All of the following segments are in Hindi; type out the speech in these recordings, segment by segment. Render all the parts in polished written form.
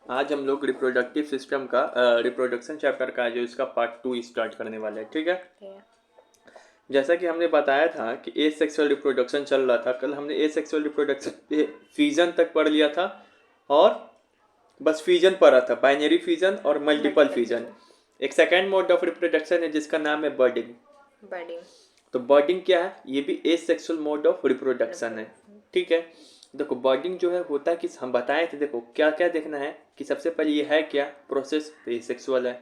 आज हम लोग रिप्रोडक्टिव सिस्टम का रिप्रोडक्शन चैप्टर का जो इसका पार्ट 2 स्टार्ट करने वाले हैं। ठीक है। ठीक है। जैसा कि हमने बताया था कि एसेक्सुअल रिप्रोडक्शन चल रहा था, कल हमने एसेक्सुअल रिप्रोडक्शन पे फिजन तक पढ़ लिया था और बस फिजन पढ़ा था, बाइनरी फिजन और मल्टीपल फिजन। एक सेकेंड मोड ऑफ रिप्रोडक्शन है जिसका नाम है बर्डिंग। बर्डिंग। तो बर्डिंग क्या है? ये भी एसेक्सुअल मोड ऑफ रिप्रोडक्शन है। ठीक है। देखो बर्डिंग जो है होता है कि हम बताए थे, देखो क्या क्या देखना है कि सबसे पहले ये है क्या प्रोसेस, तो एसेक्सुअल है।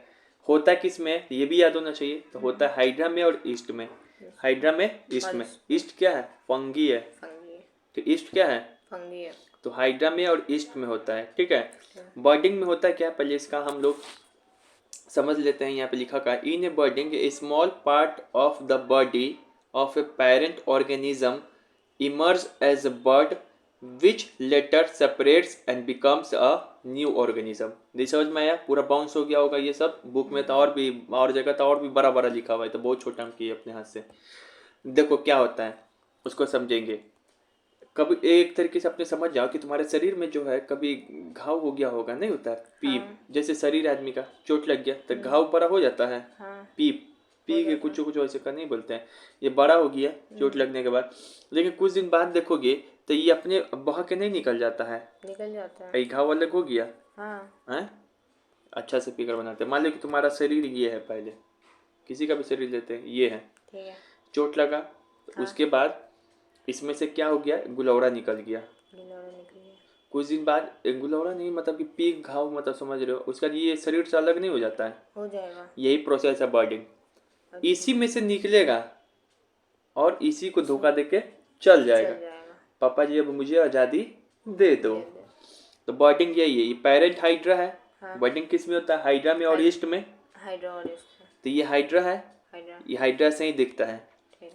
होता है किस में, ये भी याद होना चाहिए। तो होता है हाइड्रा में और ईस्ट में। हाइड्रा में, ईस्ट में। ईस्ट क्या है? फंगी है। तो ईस्ट क्या है? फंगी है। तो हाइड्रा में और ईस्ट में होता है। ठीक है। बर्डिंग में होता है क्या, पहले इसका हम लोग समझ लेते हैं। यहाँ पे लिखा का in a budding a small part of the body of a parent organism emerge as a bud which later separates and becomes a new organism. नहीं समझ में आया? पूरा बाउंस हो गया होगा ये सब। बुक में तो और भी और जगह तो और भी बड़ा बड़ा लिखा हुआ है, तो बहुत छोटा हम किए अपने हाथ से। देखो क्या होता है उसको समझेंगे। कभी एक तरीके से अपने समझ जाओ कि तुम्हारे शरीर में जो है कभी घाव हो गया होगा, नहीं होता है? पीप। जैसे शरीर आदमी का चोट लग गया तो घाव बड़ा हो जाता है। पीप पी के कुछ कुछ वैसे का नहीं बोलते हैं। ये बड़ा हो गया चोट लगने के बाद, लेकिन कुछ दिन बाद देखोगे तो ये अपने बहा के नहीं निकल जाता है। निकल जाता है। कई घाव अलग हो गया। हाँ। अच्छा से फिगर बनाते हैं। मान लो कि तुम्हारा शरीर ये है, पहले किसी का भी शरीर लेते हैं, ये है। ठीक है। चोट लगा तो उसके बाद इसमें से क्या हो गया, गुलौड़ा निकल गया। कुछ दिन बाद गुलौड़ा नहीं, मतलब कि पीक घाव, मतलब समझ रहे हो, उसका ये शरीर से अलग नहीं हो जाता है। हो जाएगा। यही प्रोसेस है बर्डिंग। इसी में से निकलेगा और इसी को धोखा देके चल जाएगा। पापा जी अब मुझे आज़ादी दे दो। तो बर्डिंग यही है। ये पेरेंट हाइड्रा है। बर्डिंग किस में होता है? हाइड्रा में और ईस्ट में। हाइड्रा और ईस्ट में। तो ये हाइड्रा है। ये हाइड्रा से ही दिखता है।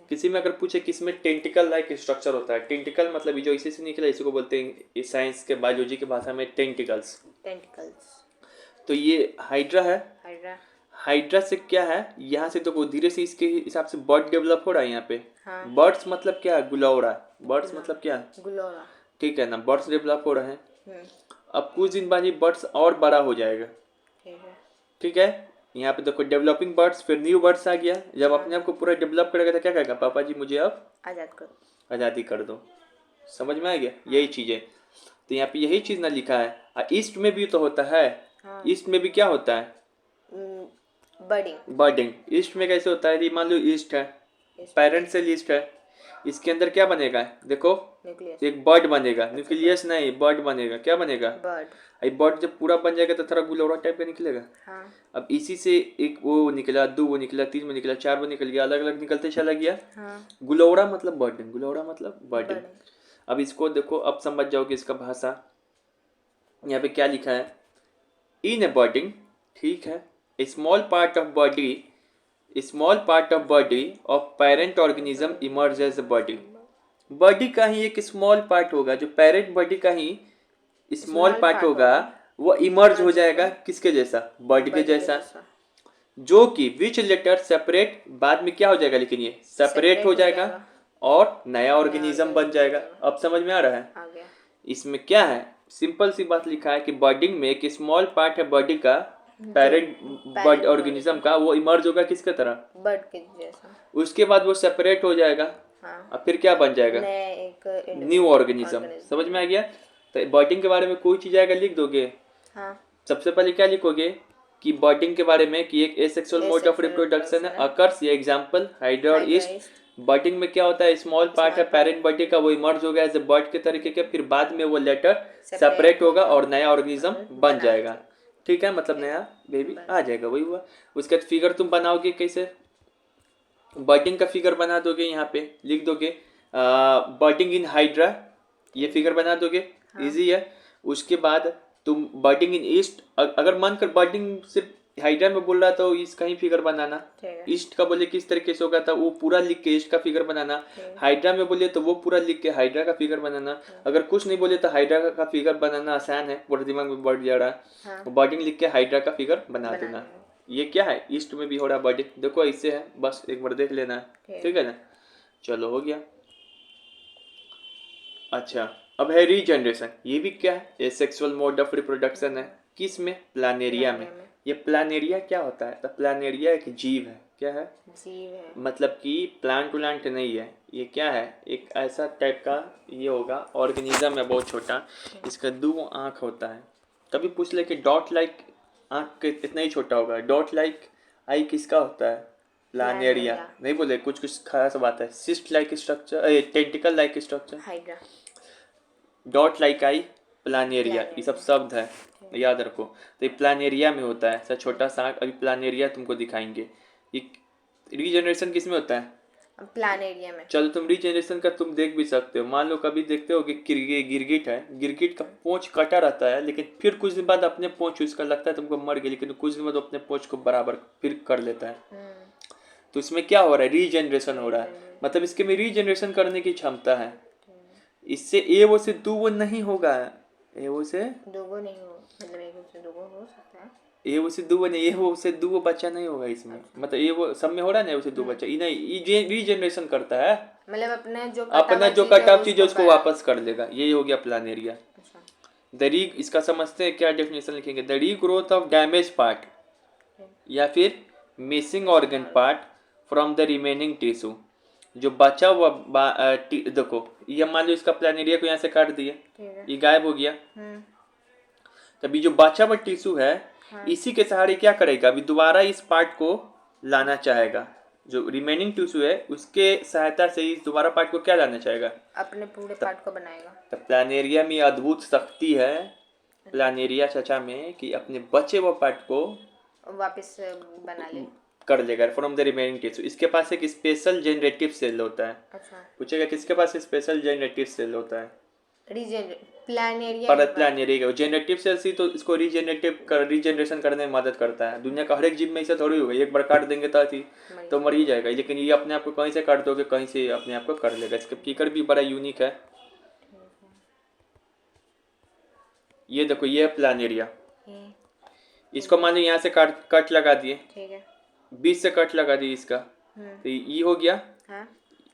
किसी में अगर पूछे किसमें टेंटिकल लाइक स्ट्रक्चर होता है, टेंटिकल मतलब जो इसी से निकला, इसी को बोलते हैं साइंस के बायोलॉजी की भाषा में टेंटिकल्स। तो ये हाइड्रा है। हाइड्रा से क्या है, यहाँ से तो धीरे से इसके हिसाब से बर्ड डेवलप हो रहा है यहाँ पे। बर्ड्स मतलब क्या है? गुलौड़ा। बर्ड्स मतलब क्या है? गुलौड़ा। ठीक है ना, बर्ड्स डेवलप हो रहे हैं। अब कुछ दिन बाद ये बर्ड्स और बड़ा हो जाएगा। ठीक है। यहाँ पे देखो डेवलपिंग बर्ड्स, फिर न्यू बर्ड्स आ गया। जब अपने आप को पूरा डेवलप करेगा तो क्या कहेगा? पापा जी मुझे अब आज़ादी कर दो। समझ में आ गया? यही चीज़ है। तो यहाँ पे यही चीज़ ना लिखा है। ईस्ट में भी तो होता है। ईस्ट में भी क्या होता है? बर्डिंग। ईस्ट में कैसे होता है? मान लो ईस्ट है, पेरेंट सेल ईस्ट है। इसके अंदर क्या बनेगा? देखो एक बर्ड बनेगा। न्यूक्लियस नहीं, बर्ड बनेगा। क्या बनेगा? बर्ड जब पूरा बन जाएगा तो थोड़ा गुलौड़ा टाइप का निकलेगा। अब इसी से एक वो निकला, दो वो निकला, तीन वो निकला, चार वो निकल गया, अलग अलग निकलते चला गया। गुलौड़ा मतलब बर्डिंग। गुलौड़ा मतलब बर्डिंग। अब इसको देखो, अब समझ जाओगे इसका भाषा। यहाँ पे क्या लिखा है? इन ए बर्डिंग। ठीक है। A small part of body of parent organism emerge as a body. Body का ही एक स्मॉल पार्ट होगा, जो पेरेंट बॉडी का ही स्मॉल पार्ट होगा, वो इमर्ज हो जाएगा किसके जैसा? बॉडी के जैसा। जो कि विच लेटर सेपरेट, बाद में क्या हो जाएगा, लेकिन ये सेपरेट हो जाएगा और नया ऑर्गेनिज्म बन जाएगा। अब समझ में आ रहा है? इसमें क्या है, सिंपल सी बात लिखा है कि बॉडिंग में एक स्मॉल पार्ट है बॉडी का, पेरेंट ऑर्गेनिज्म का, वो इमर्ज होगा किसके तरह? बर्ड के जैसा। उसके बाद वो सेपरेट हो जाएगा। अब फिर क्या बन जाएगा? New organism. समझ में आ गया? तो बर्डिंग के बारे में कोई चीज आएगा लिख दोगे। सबसे पहले क्या लिखोगे कि बर्डिंग के बारे में कि एक एसेक्सुअल मोड ऑफ रिप्रोडक्शन है, अकर्स। ये एग्जांपल हाइड्रा और ईस्ट। बर्डिंग में क्या होता है? स्मॉल पार्ट है पेरेंट बॉडी का, वो इमर्ज होगा एज ए बर्ड के तरीके के, फिर बाद में वो लेटर सेपरेट होगा और नया ऑर्गेनिज्म बन जाएगा। ठीक है, मतलब नया बेबी आ जाएगा, वही हुआ। उसके बाद फिगर तुम बनाओगे कैसे? बर्डिंग का फिगर बना दोगे, यहाँ पे लिख दोगे बर्डिंग इन हाइड्रा, ये फिगर बना दोगे। इजी है। उसके बाद तुम बर्डिंग इन ईस्ट, अगर मन कर बर्डिंग सिर्फ हाइड्रा में बोल रहा तो इसका ही फिगर बनाना। ईस्ट का बोले किस तरीके से होगा था वो पूरा लिख के ईस्ट का फिगर बनाना। हाइड्रा में बोले तो वो पूरा लिख के हाइड्रा का फिगर बनाना। अगर कुछ नहीं बोले तो हाइड्रा का फिगर बनाना आसान है, पूरा दिमाग में बढ़ जा रहा है। बर्डिंग लिख के हाइड्रा का फिगर बना देना। ये क्या है? ईस्ट में भी हो रहा है बर्डिंग। देखो ऐसे है, बस एक बार देख लेना है। ठीक है ना? चलो हो गया। अच्छा, अब है रीजनरेशन। ये भी क्या है? ये सेक्सुअल मोड ऑफ रिप्रोडक्शन है। किस में? प्लानेरिया में। प्लानिया में। ये प्लानेरिया क्या होता है? तो प्लानेरिया एक जीव है। क्या है? जीव है। मतलब कि प्लांट उलांट नहीं है ये। क्या है? एक ऐसा टाइप का ये होगा, ऑर्गेनिज्म है बहुत छोटा। इसका 2 आँख होता है। कभी पूछ ले कि डॉट लाइक आँख के कितना ही छोटा होगा। डॉट लाइक आई किसका होता है? प्लानेरिया। प्लानेरिया। नहीं बोले, कुछ कुछ खास बात है। Cyst like structure, tentacle like structure, hydra. Dot like I, Planaria. ये सब शब्द है, याद रखो। तो ये प्लानेरिया में होता है ऐसा छोटा सा। अभी प्लानेरिया तुमको दिखाएंगे। ये रीजनरेशन किस में होता है? प्लानेरिया में। चलो, तुम रीजनरेशन का तुम देख भी सकते हो। मान लो कभी देखते हो कि गिरगिट है, गिरगिट का पूंछ कटा रहता है, लेकिन फिर कुछ दिन बाद अपने पूंछ, उसका लगता है तुमको मर गया, लेकिन कुछ दिन बाद अपने पूंछ को बराबर फिर कर लेता है। तो इसमें क्या हो रहा है? रीजनरेशन हो रहा है। मतलब इसके में रीजनरेशन करने की क्षमता है। इससे ए वो से दो वो नहीं होगा। ए वो से दोगो नहीं हो, मतलब एक से दोगो हो सकता है। ए वो से दो वो नहीं, ए वो से दो वो बच्चा नहीं होगा इसमें। मतलब ये वो सब में हो रहा है ना, वो से दो बच्चा। ये नहीं, ये रीजनरेशन करता है। मतलब अपने जो अपना जो कट ऑफ चीज है उसको वापस कर देगा। ये हो गया प्लानेरिया। अच्छा। द री, इसका समझते हैं क्या डेफिनेशन लिखेंगे? The regrowth of damage part या फिर missing organ part from the remaining tissue. जो बचा हुआ देखो, ये मान लो इसका प्लानेरिया को यहाँ से काट दिया, ठीक है। ये गायब हो गया। तभी जो बचा हुआ टिश्यू है, इसी के सहारे क्या करेगा? अभी दोबारा इस पार्ट को लाना चाहेगा। जो रिमेनिंग टिश्यू है उसके सहायता से इस दोबारा पार्ट को क्या लाना चाहेगा? अपने पूरे पार्ट को बनाएगा। तो प्लानेरिया में अद्भुत शक्ति है, प्लानेरिया चचा में, कि अपने बचे हुए पार्ट को वापस बना ले। कर लेगा फ्रॉम द रिमेनिंग टिश्यू। इसके पास एक स्पेशल जनरेटिव सेल होता है। अच्छा। पूछेगा किसके पास स्पेशल जनरेटिव सेल होता है? प्लानेरिया परत प्लानेरिया जनरेटिव सेल ही तो इसको रीजनरेशन करने में मदद करता है। दुनिया का हर एक जीव में ऐसा थोड़ी होगा एक बार काट देंगे तो मर ही जाएगा, लेकिन ये अपने आप को कहीं से काट दोगे कहीं से अपने आप को कर लेगा। इसका फिगर भी बड़ा यूनिक है। ये देखो, ये है प्लानेरिया। इसको मान लो यहाँ से कट लगा दिए, ठीक है। बीच से कट लगा दिए इसका, तो ये हो गया। हाँ।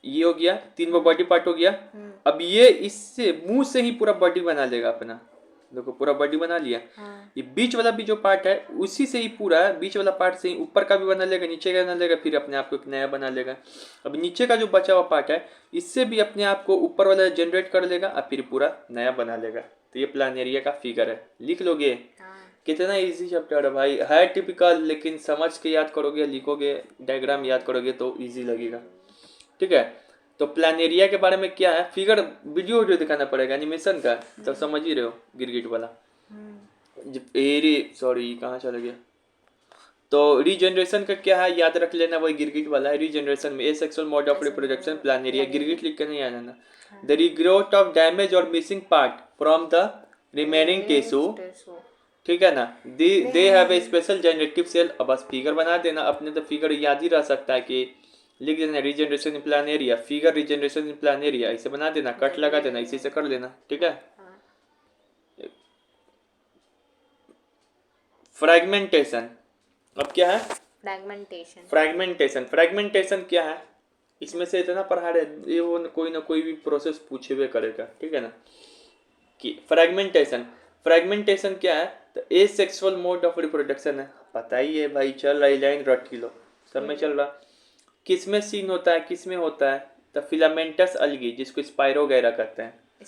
ये हो गया, 3 वो बॉडी पार्ट हो गया। अब ये इससे मुंह से ही पूरा बॉडी बना लेगा अपना। देखो पूरा बॉडी बना लिया। ये बीच वाला भी जो पार्ट है उसी से ही पूरा बीच वाला पार्ट से ही ऊपर का भी बना लेगा, नीचे का बना लेगा, फिर अपने आप को एक नया बना लेगा। अब नीचे का जो बचा हुआ पार्ट है इससे भी अपने आप को ऊपर वाला जनरेट कर लेगा और फिर पूरा नया बना लेगा। तो ये प्लानेरिया का फिगर है, लिख लोगे। कितना इजी चैप्टर है भाई, है टिपिकल, लेकिन समझ के याद करोगे, लिखोगे, डायग्राम याद करोगे तो इजी लगेगा। ठीक है, तो प्लानेरिया के बारे में क्या है, फिगर वीडियो दिखाना पड़ेगा एनिमेशन का, तब समझ ही रहे हो। गिरगिट वाला सॉरी कहाँ चला गया। तो रीजनरेशन का क्या है याद रख लेना, वही गिरगिट वाला है। रीजनरेशन में asexual mode of reproduction planaria, गिरगिट लिख के नहीं आ जाना। द रीग्रोथ ऑफ डैमेज और missing part from the remaining tissue, ठीक है ना। They have a special generative cell. अब बस फिगर बना देना अपने, तो फिगर याद ही रह सकता है कि लिख देना regeneration in Planaria, figure regeneration in Planaria, इसे बना देना, कट लगा देना, इसी से कर लेना। ठीक है। फ्रैगमेंटेशन, अब क्या है? फ्रैगमेंटेशन क्या है? इसमें से इतना पढ़ा रहे ये वो कोई ना कोई भी प्रोसेस पूछे हुए करेगा। ठीक है ना, कि फ्रैगमेंटेशन क्या है? तो एसेक्सुअल मोड ऑफ रिप्रोडक्शन है, पता ही है भाई, चल रहा है, लाइन रट लो, सब में चल रहा। किस में सीन होता है, किस में होता है? तो फिलामेंटस अलगी, जिसको स्पाइरोगैरा कहते हैं।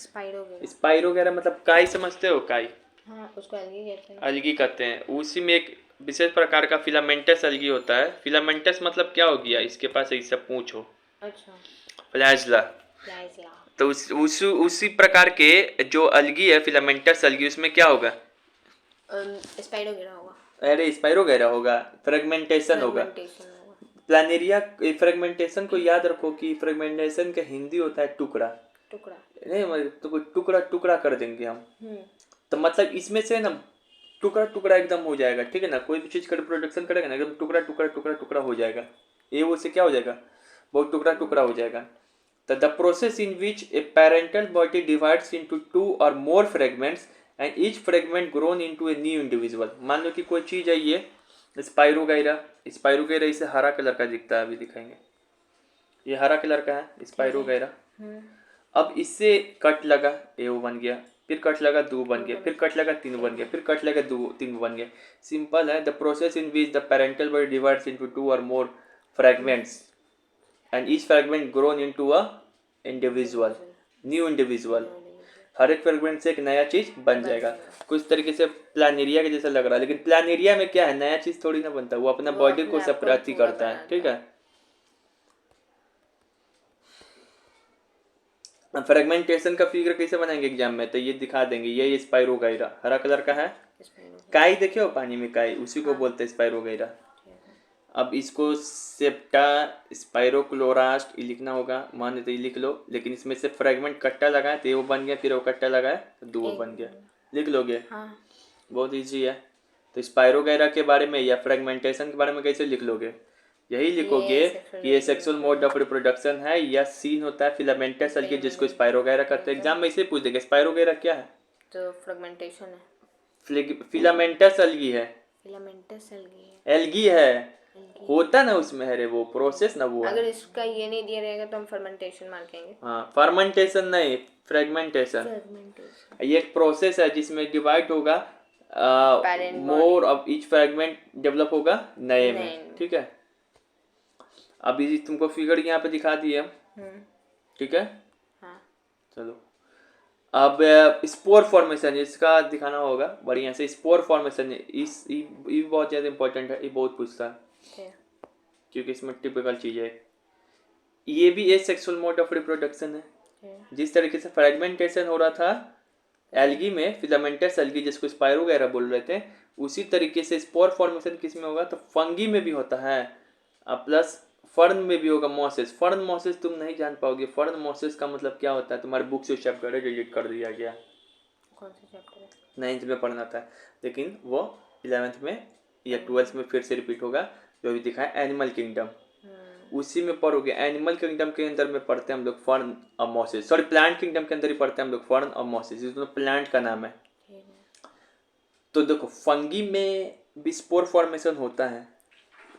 स्पाइरोगैरा मतलब काई, समझते हो काई? हाँ, उसको अलगी कहते हैं। अलगी कहते हैं। उसी में एक विशेष प्रकार का फिलामेंटस अलगी होता है। फिलामेंटस मतलब क्या हो गया, इसके पास ऐसा पूंछ हो। अच्छा। फ्लैजला। तो उसी प्रकार के जो अलगी है फिलामेंटस अलगी, उसमें क्या होगा? स्पाइरोगैरा होगा। अरे स्पाइरोगैरा होगा, फ्रेगमेंटेशन होगा। प्लानेरिया फ्रेगमेंटेशन को याद रखो कि फ्रेगमेंटेशन का हिंदी होता है टुकड़ा। नहीं तो टुकड़ा टुकड़ा कर देंगे हम। तो मतलब इसमें से ना टुकड़ा टुकड़ा एकदम हो जाएगा। ठीक है ना, कोई भी चीज का रिप्रोडक्शन करेगा ना एकदम टुकड़ा टुकड़ा टुकड़ा टुकड़ा हो जाएगा। ये वो से क्या हो जाएगा, बहुत टुकड़ा टुकड़ा हो जाएगा। तो the process in which a parental body divides into 2 or more fragments and each fragment grown into a new individual. मान लो कि कोई चीज है ये स्पाइरोगैरा इसे हरा कलर का दिखता है, अभी दिखाएंगे। ये हरा कलर का है स्पाइरोगैरा। अब इससे कट लगा, ये वो बन गया, फिर कट लगा 2 बन गया, फिर कट लगा 3 बन गया, फिर कट लगा 3 बन गया। सिंपल है। The process in which the parental body divides into 2 or more fragments and each fragment grown into a individual new individual. हर एक फ्रैगमेंट से एक नया चीज बन जाएगा। कुछ तरीके से प्लानेरिया के जैसा लग रहा है, लेकिन प्लानेरिया में क्या है, नया चीज थोड़ी ना बनता, वो अपना बॉडी को सेपरेट करता है। ठीक है। फ्रेगमेंटेशन का फिगर कैसे बनाएंगे एग्जाम में, तो ये दिखा देंगे। ये स्पाइरोगाइरा हरा कलर का है, काई देखे हो पानी में, काई उसी को बोलते हैं स्पाइरोगाइरा। अब इसको सेप्टा स्पाइरोक्लोरास्ट ये लिखना होगा, मान तो ये लिख लो, लेकिन इसमें से फ्रेगमेंट कट्टा लगाए तो वो बन गया, फिर वो कट्टा लगाए तो 2 बन गया। लिख लोगे? बहुत इजी है। तो स्पाइरोगाइरा के बारे में या फ्रेगमेंटेशन के बारे में कैसे लिख लोगे? यही लिखोगे कि ये सेक्सुअल मोड ऑफ रिप्रोडक्शन है या सीन होता है फिलामेंटस अलगी, जिसको स्पाइरोगाइरा करते हैं। एग्जाम में इसे पूछ देंगे स्पाइरोगाइरा क्या है, तो फ्रेगमेंटेशन है। फिलामेंटस अलगी है, फिलामेंटस अलगी एल्गी है, होता ना उसमें है रे वो प्रोसेस ना वो है। अगर इसका ये नहीं दिया रहेगा तो हम फर्मेंटेशन मार्केंगे। हाँ, फर्मेंटेशन नहीं, फ्रेगमेंटेशन। ये एक प्रोसेस है जिसमें डिवाइड होगा, more of each fragment develop होगा नए में। ठीक है। अभी तुमको फिगर यहाँ पे दिखा दिए। ठीक है। हाँ। चलो अब स्पोर फॉर्मेशन इसका दिखाना होगा बढ़िया से। स्पोर फॉर्मेशन ये बहुत ज़्यादा इंपॉर्टेंट है, ये बहुत पूछता है क्योंकि इसमें टिपिकल चीज़ है। ये भी एक सेक्सुअल मोड ऑफ रिप्रोडक्शन है। जिस तरीके से फ्रेगमेंटेशन हो रहा था एल्गी में, फिलामेंटस एल्गी जिसको स्पाइरोगाइरा बोल रहे थे, उसी तरीके से स्पोर फॉर्मेशन किस में होगा, तो फंगी में भी होता है, प्लस फर्न में भी होगा। मॉसेस, फर्न मॉसेस तुम नहीं जान पाओगे। फर्न मॉसेस का मतलब क्या होता है, तुम्हारे बुक से चैप्टर डिलीट कर दिया गया। कौन सा चैप्टर है? 9th में पढ़ना था, लेकिन वो 11th में या 12th में फिर से रिपीट होगा। जो भी दिखाया एनिमल किंगडम, उसी में पढ़ोगे। एनिमल किंगडम के अंदर में पढ़ते हैं हम लोग फर्न और मॉसेस, सॉरी प्लांट किंगडम के अंदर ही पढ़ते हैं हम लोग फर्न और मॉसेस, ये दोनों प्लांट का नाम है। तो देखो फंगी में भी स्पोर फॉर्मेशन होता है।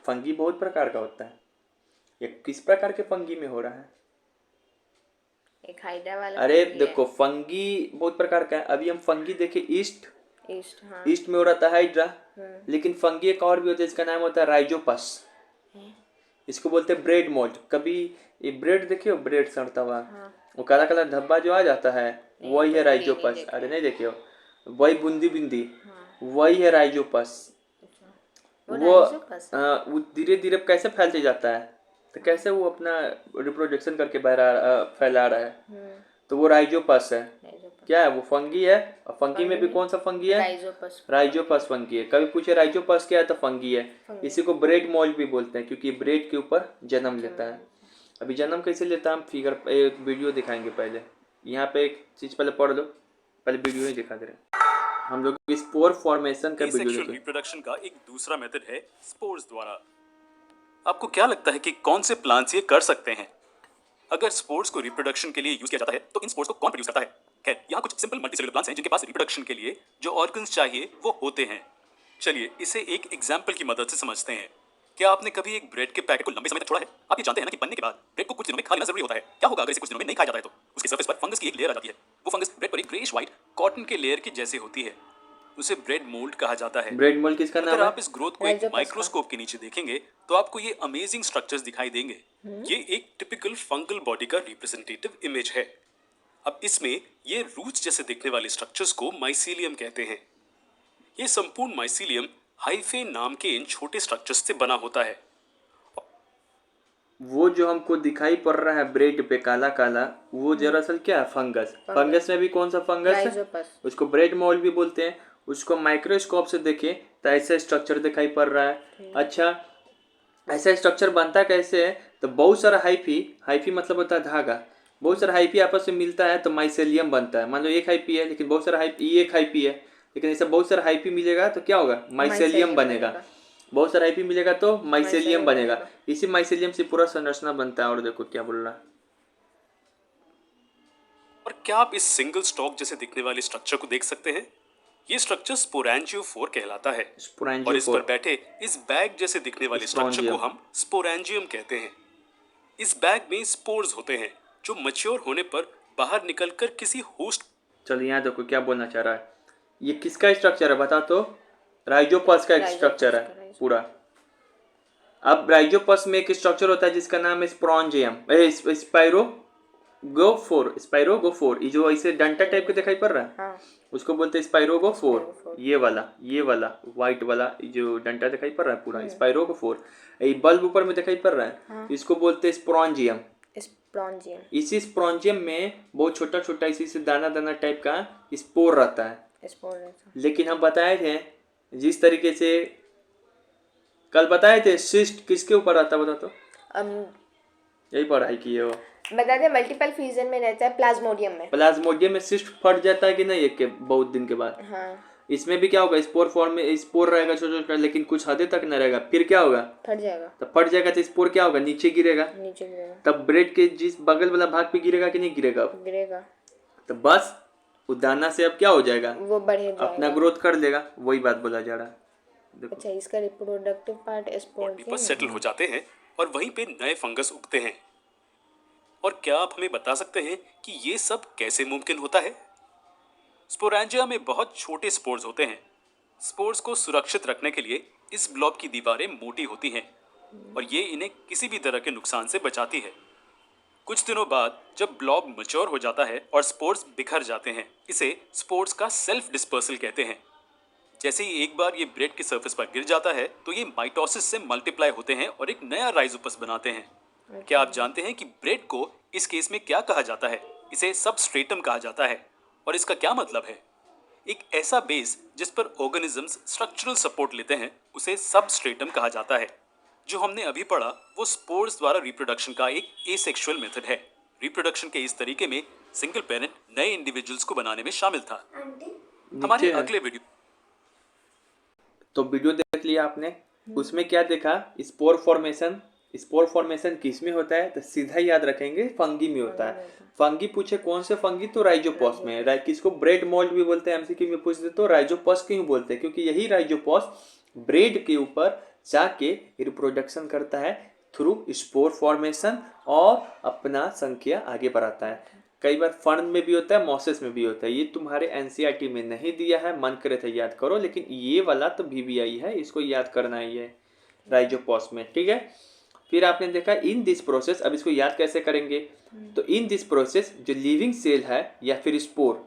फंगी बहुत प्रकार का होता है, ये किस प्रकार के फंगी में हो रहा है? एक हाइड्रा वाला। अरे देखो फंगी बहुत प्रकार का है। अभी हम फंगी देखे ईस्ट हाँ। ईस्ट में हो रहा था हाइड्रा, लेकिन फंगी एक और भी होता है, इसका नाम होता है राइजोपस। इसको बोलते हैं ब्रेड मोल्ड। कभी ये ब्रेड देखे हो, ब्रेड सड़ता हुआ, वो काला काला धब्बा जो आ जाता है, वही है राइजोपस। अरे नहीं देखे हो, वही बूंदी बिंदी, वही है राइजोपस। वो धीरे धीरे कैसे फैलते जाता है, तो कैसे वो अपना रिप्रोडक्शन करके फैला रहा है, तो वो राइजोपस है। क्या है वो? फंगी है। और फंगी में भी कौन सा फंगी है? राइजोपस फंगी है। कभी पूछे राइजोपस क्या है, तो फंगी है। इसी को ब्रेड मोल्ड भी बोलते हैं, क्योंकि ब्रेड के ऊपर जन्म लेता है। अभी जन्म कैसे लेता है हम फिगर एक वीडियो दिखाएंगे। पहले यहाँ पे एक चीज पहले पढ़ लो, पहले वीडियो ही दिखा दे रहे हम लोग। स्पोर फॉर्मेशन का वीडियो देखो। रिप्रोडक्शन का एक दूसरा मेथड है स्पोर्स द्वारा। आपको क्या लगता है कि कौन से प्लांट्स ये कर सकते हैं? अगर स्पोर्स को रिप्रोडक्शन के लिए यूज किया जाता है तो इन स्पोर्स को कौन प्रोड्यूस करता है? खैर, यहाँ कुछ सिंपल मल्टीसेलुलर प्लांट्स हैं जिनके पास रिप्रोडक्शन के लिए जो ऑर्गन्स चाहिए वो होते हैं। चलिए इसे एक एग्जाम्पल की मदद से समझते हैं। क्या आपने कभी एक ब्रेड के पैकेट को लंबे समय तक छोड़ा है? आप ये जानते हैं ना कि बनने के बाद ब्रेड को कुछ दिनों में खा लेना जरूरी होता है। क्या होगा अगर इसे कुछ दिनों में नहीं खाया जाता है? तो उसके सरफेस पर फंगस की एक लेयर आ जाती है। वो फंगस ब्रेड पर एक ग्रेइश व्हाइट कॉटन के लेयर की जैसे होती है। उसे ब्रेड मोल्ड कहा जाता है। ब्रेड मोल्ड किसका नाम है? अगर आप इस ग्रोथ को एक माइक्रोस्कोप के नीचे देखेंगे तो आपको ये अमेजिंग स्ट्रक्चर्स दिखाई देंगे। ये एक टिपिकल फंगल बॉडी का रिप्रेजेंटेटिव इमेज है। अब इसमें ये रूट्स जैसे दिखने वाले स्ट्रक्चर्स को माइसीलियम कहते हैं। ये संपूर्ण माइसीलियम हाइफे नाम के इन छोटे स्ट्रक्चर्स से बना होता है। वो जो हमको दिखाई पड़ रहा है ब्रेड पे काला काला, वो दरअसल क्या है? फंगस। फंगस में भी कौन सा फंगस है? उसको ब्रेड मोल्ड भी बोलते हैं। उसको माइक्रोस्कोप से देखें तो ऐसा स्ट्रक्चर दिखाई पड़ रहा है। अच्छा, ऐसा स्ट्रक्चर बनता कैसे है? तो बहुत सारा हाइफी मतलब होता है धागा। बहुत सारा हाइफी आपस में मिलता है तो माइसेलियम बनता है। मान लो एक हाइफी है, लेकिन बहुत सारा हाइफी, एक हाइफी है, लेकिन ऐसा बहुत सारा हाइफी मिलेगा तो क्या होगा? माइसेलियम बनेगा। बहुत सारा हाइफी मिलेगा तो माइसेलियम बनेगा। इसी माइसेलियम से पूरा संरचना बनता है। और देखो क्या बोल रहा है। और क्या आप इस सिंगल स्टॉक जैसे दिखने वाले स्ट्रक्चर को देख सकते हैं? ये स्ट्रक्चर स्पोरेंजियोफोर कहलाता है। और इस पर बैठे इस बैग जैसे दिखने वाले स्ट्रक्चर को हम स्पोरेंजियम कहते हैं। इस बैग में स्पोर्स होते हैं जो मैच्योर होने पर बाहर निकलकर किसी होस्ट चलो यहाँ देखो क्या बोलना चाह रहा है। ये किसका स्ट्रक्चर है बता तो? राइजोपस का एक स्ट्रक्चर है पूरा। अब राइजोपस में एक स्ट्रक्चर होता है जिसका नाम है स्पोरेंजियम, स्पाइरोगोफोर। ये जो ऐसे डंटा टाइप के दिखाई पड़ रहा है हाँ उसको बोलते हैं स्पाइरोगोफोर। ये वाला व्हाइट वाला जो डंटा दिखाई पड़ रहा है पूरा स्पाइरोगोफोर। ये बल्ब ऊपर में दिखाई पड़ रहा है इसको बोलते हैं स्पोरेंजियम। स्पोरेंजियम। इसी स्पोरेंजियम में बहुत छोटा छोटा इसी से दाना दाना टाइप का स्पोर रहता है। स्पोर रहता लेकिन हम बताए थे जिस तरीके से कल बताए थे सिस्ट किसके ऊपर आता बता तो? यही पढ़ाई की है वो। बता दे मल्टीपल फ्यूजन में रहता है प्लाज्मोडियम में। प्लाज्मोडियम में सिस्ट फट जाता है कि नहीं एक के बहुत दिन के बाद। हाँ इसमें भी क्या होगा, स्पोर फॉर्म में स्पोर रहेगा छोटा छोटा, लेकिन कुछ हद तक न रहेगा। फिर क्या होगा, फट जाएगा। तब फट जाएगा तो स्पोर क्या होगा, नीचे गिरेगा। नीचे गिरेगा। तब ब्रेड के जिस बगल वाला भाग पे गिरेगा कि नहीं गिरेगा? गिरेगा। तो बस वो दाना से अब क्या हो जाएगा, वो बढ़े जाएगा, अपना ग्रोथ कर लेगा। वही बात बोला जा रहा है। देखो अच्छा इसका रिप्रोडक्टिव पार्ट बॉडी पर स्पोरेंजियम सेटल हो जाते हैं और वहीं पे नए फंगस उगते हैं। और क्या आप हमें बता सकते हैं कि ये सब कैसे मुमकिन होता है? स्पोरेंजिया में बहुत छोटे स्पोर्स होते हैं। स्पोर्स को सुरक्षित रखने के लिए इस ब्लॉब की दीवारें मोटी होती हैं और ये इन्हें किसी भी तरह के नुकसान से बचाती है। कुछ दिनों बाद जब ब्लॉब मैच्योर हो जाता है और स्पोर्स बिखर जाते हैं, इसे स्पोर्स का सेल्फ डिस्पर्सल कहते हैं। जैसे ही एक बार ये ब्रेड की सरफेस पर गिर जाता है तो ये माइटोसिस से मल्टीप्लाई होते हैं और एक नया राइजोपस बनाते हैं। क्या आप जानते हैं कि ब्रेड को इस केस में क्या कहा जाता है? इसे सबस्ट्रेटम कहा जाता है। और इसका क्या मतलब है? एक ऐसा बेस जिस पर ऑर्गेनिजम्स स्ट्रक्चरल सपोर्ट लेते हैं उसे सबस्ट्रेटम कहा जाता है। जो हमने अभी पढ़ा वो स्पोर्स द्वारा रिप्रोडक्शन का एक एसेक्सुअल मेथड है। रिप्रोडक्शन के इस तरीके में सिंगल पेरेंट नए इंडिविजुअल्स को बनाने में शामिल था। हमारे नीचे है। अगले वीडियो तो वीडियो देख लिया आपने, उसमें क्या देखा, स्पोर फॉर्मेशन। स्पोर फॉर्मेशन किस में होता है तो सीधा याद रखेंगे फंगी में होता है। फंगी पूछे कौन से फंगी, तो राइजोपॉस में। किसको ब्रेड मोल्ड भी बोलते हैं, एमसीक्यू में पूछ दे तो राइजोपॉस क्यों बोलते हैं, क्योंकि यही राइजोपॉस ब्रेड के ऊपर जाके रिप्रोडक्शन करता है थ्रू स्पोर फॉर्मेशन और अपना संख्या आगे बढ़ाता है। कई बार फर्न में भी होता है, मॉसेस में भी होता है। ये तुम्हारे एनसीईआरटी में नहीं दिया है, मन करे तो याद करो, लेकिन ये वाला तो VVI है, इसको याद करना ही है राइजोपॉस में, ठीक है। फिर आपने देखा इन दिस प्रोसेस, अब इसको याद कैसे करेंगे, तो इन दिस प्रोसेस जो लिविंग सेल है या फिर स्पोर,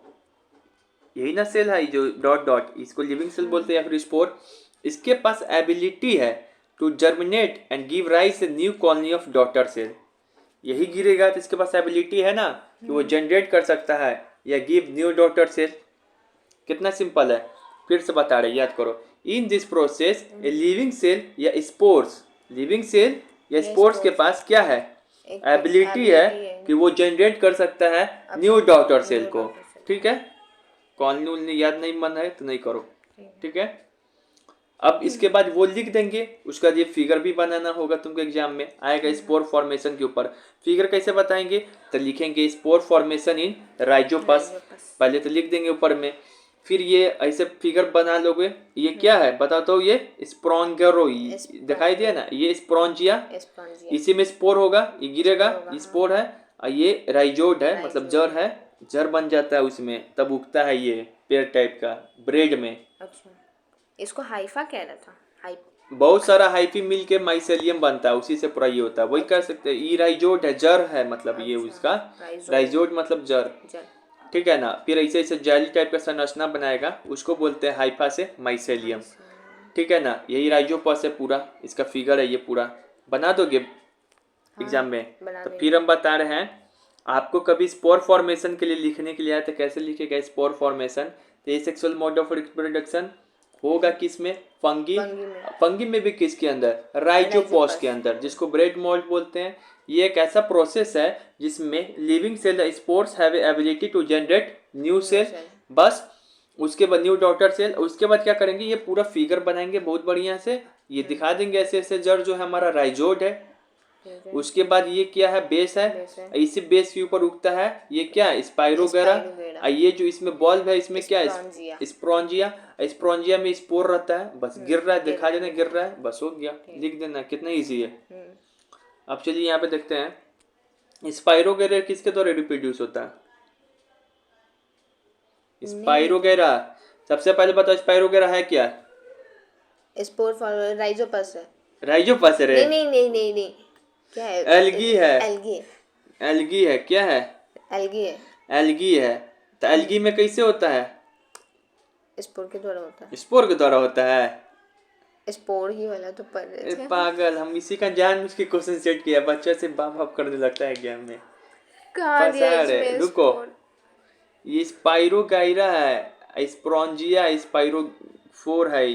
यही ना सेल है जो डॉट डॉट, इसको लिविंग सेल बोलते हैं या फिर स्पोर, इसके पास एबिलिटी है to germinate and give rise a new colony of daughter cell. यही गिरेगा तो इसके पास एबिलिटी है ना कि वो जनरेट कर सकता है या गिव न्यू डॉटर सेल। कितना सिंपल है, फिर से बता रहे, याद करो। In this process a living cell या स्पोर्स, लिविंग सेल या स्पोर्स के पास क्या है, एबिलिटी है कि वो जनरेट कर सकता है न्यू डॉटर सेल को, ठीक है। कॉलोनी याद नहीं मन है तो नहीं करो, ठीक है। अब इसके बाद वो लिख देंगे, उसका ये फिगर भी बनाना होगा, तुमको एग्जाम में आएगा स्पोर फॉर्मेशन के ऊपर। फिगर कैसे बताएंगे, तो लिखेंगे स्पोर फॉर्मेशन इन राइजोपस, पहले तो लिख देंगे ऊपर में। फिर ये ऐसे फिगर बना लोगे, ये क्या है बताओ तो, ये स्पोरेंजिया दिखाई दिया ना, ये स्पोरेंजिया, इसी में स्पोर होगा, ये गिरेगा, ये स्पोर है, और ये राइजोड है, मतलब जड़ है, जड़ बन जाता है उसमें, तब उगता है ये पेड़ टाइप का ब्रेड में। अच्छा इसको हाइफा कह रहा था, हाइप बहुत सारा हाइफी मिल के माइसेलियम बनता है, उसी से पूरा ये होता है, वही कर सकते हैं। ये राइजोड है, जड़ है, मतलब ये उसका राइजोड मतलब जड़, ठीक है ना। फिर ऐसे ऐसे जेली टाइप का संरचना बनाएगा, उसको बोलते हैं हाइफा से माइसेलियम, ठीक है ना। यही राइजोपस है पूरा, इसका फिगर है, ये पूरा बना दोगे एग्जाम में। तो फिर हम बता रहे हैं आपको, कभी स्पोर फॉर्मेशन के लिए लिखने के लिए आया तो कैसे लिखेगा स्पोर फॉर्मेशन, तो एसेक्सुअल मोड ऑफ रिप्रोडक्शन होगा किस में, फंगी में भी किसके अंदर, राइजोपॉस के अंदर, जिसको ब्रेड मोल्ड बोलते हैं। ये एक ऐसा प्रोसेस है जिसमें living cell spores have ability to generate new cell, बस उसके बाद न्यू डॉटर सेल। उसके बाद क्या करेंगे, ये पूरा फिगर बनाएंगे बहुत बढ़िया से, ये दिखा देंगे ऐसे ऐसे जड़ जो है हमारा राइजोड है। उसके बाद ये क्या है, बेस है, इसी बेस के ऊपर उगता है ये क्या है, स्पाइरोगेरा। ये जो इसमें बल्ब है, इसमें क्या है, स्पोरेंजिया। स्पोरेंजिया में स्पोर रहता है, बस गिर रहा है, दिखा देना गिर रहा है, बस हो गया, लिख देना, कितना इजी है। अब चलिए यहाँ पे देखते हैं स्पाइरोगेरा किसके द्वारा रिप्रोड्यूस होता है, स्पाइरोगेरा, सबसे पहले बताओ स्पाइरोगेरा है क्या? स्पोर फॉर राइजोपस है। राइजोपस है रे? नहीं क्या है? एल्गी है। एल्गी एल्गी है, क्या है? एल्गी है। एल्गी है। तो एल्गी में कैसे होता है? स्पोर के द्वारा होता स्पोर के द्वारा होता है। है। स्पोर ही वाला तो पढ़ रहे ए थे। पागल, हम इसी का जान उसके क्वेश्चन सेट किया, बच्चे से बाप बाप करने लगता है एग्जाम में। कहाँ दिया फंसा रे, इसमें रुको। स्पोर? ये स्पाइरोगाइरा है, स्पोरंजिया स्पाइरोफोर है,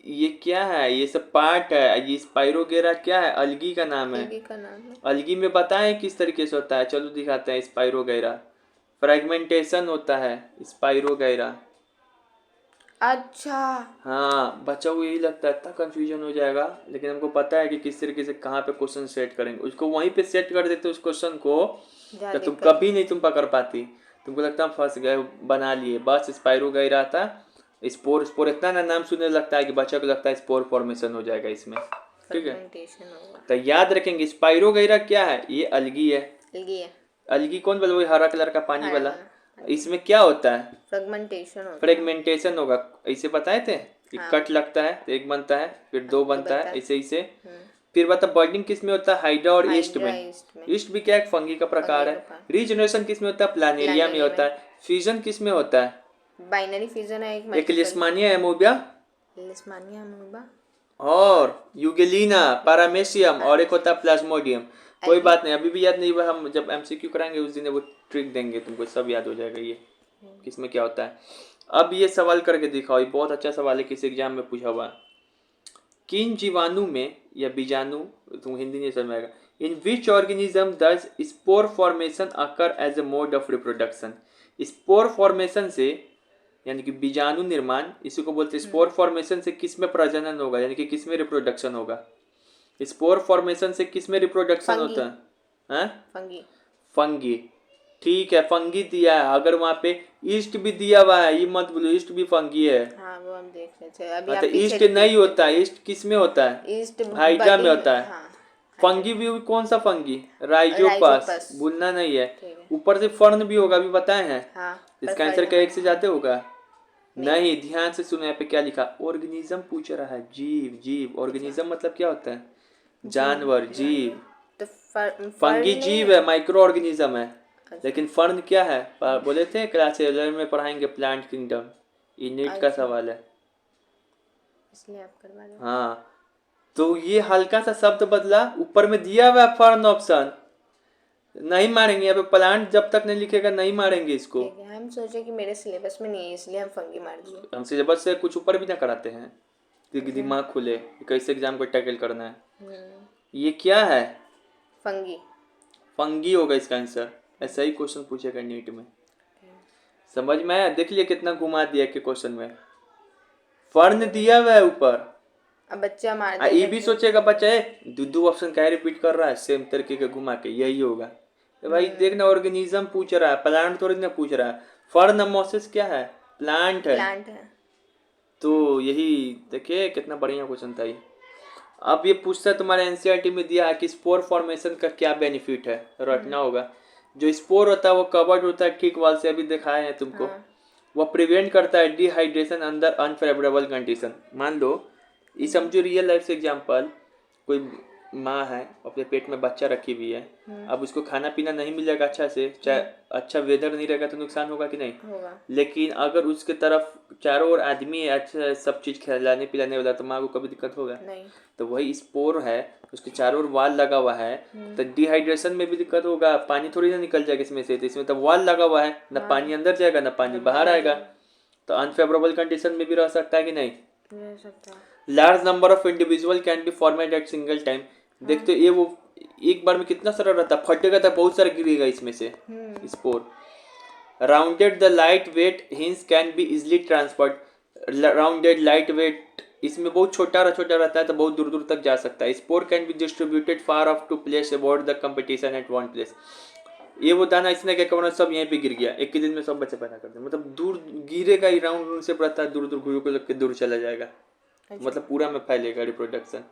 ये क्या है? ये सब पार्ट है। ये स्पाइरोगेरा क्या है? अलगी का नाम है। एल्गी का नाम है। अलगी में बताएं किस तरीके से होता है, चलो दिखाते हैं। स्पाइरोगैरा फ्रेगमेंटेशन होता है स्पाइरोगैरा। अच्छा हाँ, बच्चा को यही लगता है, इतना कंफ्यूजन हो जाएगा, लेकिन हमको पता है कि किस तरीके से कहाँ पे क्वेश्चन सेट करेंगे। उसको वहीं पे सेट कर देते उस क्वेश्चन को, तो तुम कभी नहीं तुम पकड़ पाती। तुमको लगता है फंस गए, बना लिए। बस स्पाइरोगैरा था। स्पोर इतना ना नाम सुनने लगता है कि बच्चा को लगता है स्पोर फॉर्मेशन हो जाएगा इसमें। ठीक है, फ्रेगमेंटेशन होगा। तो याद रखेंगे स्पाइरोगैरा क्या है? ये अलगी है। एल्गी है। अलगी कौन वाला? वही हरा कलर का पानी हरा वाला। वाला। इसमें क्या होता है? फ्रेगमेंटेशन होता है। फ्रेगमेंटेशन होगा। ऐसे बताए थे कि हाँ। कट लगता है तो एक बनता है, फिर दो बनता है, बनता है। ऐसे ऐसे। फिर बता बर्डिंग किस में होता है? हाइड्रा और ईस्ट हाइड्रा में। ईस्ट में। ईस्ट भी क्या है? फंगी का प्रकार फंगी है। का प्रकार। रीजनरेशन किस में होता है? प्लानेरिया में प्लानेरिया होता है। फ्यूजन किस में होता है? बाइनरी फ्यूजन है। एक लिस्मानिया एमोबिया लिस्मानिया अमोबा। और यूगेलिना पैरामेसियम, और एक होता है प्लाज्मोडियम। कोई बात नहीं, अभी भी याद नहीं हुआ, हम जब एमसीक्यू कराएंगे उस दिन वो ट्रिक देंगे तुमको, सब याद हो जाएगा ये किसमें क्या होता है। अब ये सवाल करके दिखाओ, ये बहुत अच्छा सवाल है, किस एग्जाम में पूछा हुआ है। किन जीवाणु में या बीजाणु, तुम हिंदी नहीं समझ में आएगा, in which organism does spore formation occur as a mode of reproduction. Spore formation से यानी कि बीजाणु निर्माण, इसी को बोलते हैं स्पोर फॉर्मेशन से किस में प्रजनन होगा, यानी कि किस में रिप्रोडक्शन होगा। स्पोर फॉर्मेशन से किस में रिप्रोडक्शन फंगी। होता है? हैं? फंगी। फंगी, ठीक है, फंगी दिया है। अगर वहां पे ईस्ट भी दिया हुआ है, ये मत बोलो ईस्ट भी फंगी है। हाँ वो हम देख रहे थे अभी। हाँ, आप तो पीछे ईस्ट नहीं होता है। ईस्ट किस में होता है? ईस्ट हाइड्रा में होता है। हाँ। फंगी भी कौन सा फंगी? Rhizopus, Rhizopus. भूलना नहीं है। ठीक है। ऊपर से फर्न भी होगा, अभी बताए हैं। हाँ। इसका आंसर क्या एक से जाते होगा? नहीं, ध्यान से सुनो, यहाँ पे क्या लिखा? ऑर्गेनिज्म पूछ रहा है, जीव। जीव ऑर्गेनिज्म मतलब क्या होता है? जानवर, जीव। तो फंगी जीव है, माइक्रो ऑर्गेनिज्म है। लेकिन फर्न क्या है? बोले थे क्लास 11 में पढ़ाएंगे प्लांट किंगडम। ये नीट का सवाल है, इसलिए आप करवा दो। हाँ। तो ये हल्का सा शब्द बदला, ऊपर में दिया हुआ है फर्न ऑप्शन। नहीं मारेंगे यहाँ पे, प्लांट जब तक नहीं लिखेगा नहीं मारेंगे इसको। ठीक है, हम सोचे कि मेरे सिलेबस में नहीं है इसलिए हम फंगी मार दिए। हम सिलेबस से कुछ ऊपर भी ना कराते हैं कि दिमाग खुले कि कैसे एग्जाम को टैकल करना है। ये क्या है? फंगी। फंगी होगा इसका आंसर। ऐसा ही क्वेश्चन पूछेगा नीट में, समझ में आया? देख लिया कितना घुमा दिया कि क्वेश्चन में फर्न दिया हुआ है ऊपर। अब बच्चा मार ये भी सोचेगा बच्चा दो ऑप्शन क्या रिपीट कर रहा है सेम तरीके का घुमा के, यही होगा। तो भाई देखना, ऑर्गेनिज्म पूछ रहा है, प्लांट थोड़ी ना पूछ रहा है। फर्न क्या है? प्लांट है। प्लांट है। तो यही देखिए कितना बढ़िया क्वेश्चन था ये। अब ये पूछता है, तुम्हारे एनसीईआरटी में दिया है कि स्पोर फॉर्मेशन का क्या बेनिफिट है, रटना होगा। जो स्पोर होता है वो कवर्ड होता है ठीक वॉल से, अभी दिखाए हैं तुमको। वो प्रिवेंट करता है डिहाइड्रेशन अंदर अनफेवरेबल कंडीशन। मान लो ये समझो रियल लाइफ से एग्जांपल, कोई माँ है अपने पेट में बच्चा रखी हुई है। अब उसको खाना पीना नहीं मिलेगा अच्छा से, चाहे अच्छा वेदर नहीं रहेगा तो नुकसान होगा कि नहीं होगा। लेकिन अगर उसके तरफ चारों ओर आदमी है, अच्छा सब चीज खिलाने पिलाने वाला, तो माँ को कभी दिक्कत होगा नहीं। तो वही स्पोर है, उसके चारों ओर वाल लगा हुआ है, तो डिहाइड्रेशन में भी दिक्कत होगा। पानी थोड़ी ना निकल जाएगा इसमें से, तो इसमें तो वाल लगा हुआ है, ना पानी अंदर जाएगा ना पानी बाहर आएगा, तो अनफेवरेबल कंडीशन में भी रह सकता है कि नहीं। रह सकता है। Large number of individual can be formed at single time. देखते ये वो एक बार में कितना सारा रहता है, फटेगा तो बहुत सारा गिरेगा इसमें से spore. Rounded the light weight hints can be easily transferred. Rounded light weight इसमें बहुत छोटा रहता है तो बहुत दूर दूर तक जा सकता है। Spore can be distributed far off to place about the competition at one place. ये वो दाना इसने क्या करना, सब यहीं पे गिर गया, एक ही दिन में सब बच्चे पैदा कर दे, मतलब दूर गिरेगा ही, राउंड से रहता है, दूर दूर घुयो को लग के दूर चला जाएगा, मतलब पूरा में फैलेगा रिप्रोडक्शन।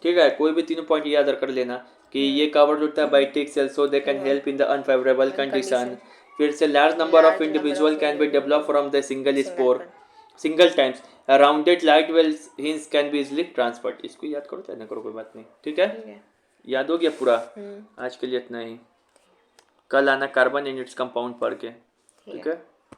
ठीक है, कोई भी तीनों पॉइंट याद कर लेना कि ये कवर्ड होता है by thick cells so they can help in the unfavourable condition. फिर से large number of Large individual number of can be develop from the single single spore one. Single times rounded light wells hence can be easily transferred. इसको याद करो चाहे ना करो कोई बात नहीं, ठीक है? ठीक है। याद हो गया पूरा? आज के लिए इतना ही। कल आना कार्बन एंड इट्स कंपाउंड पढ़ के, ठीक है?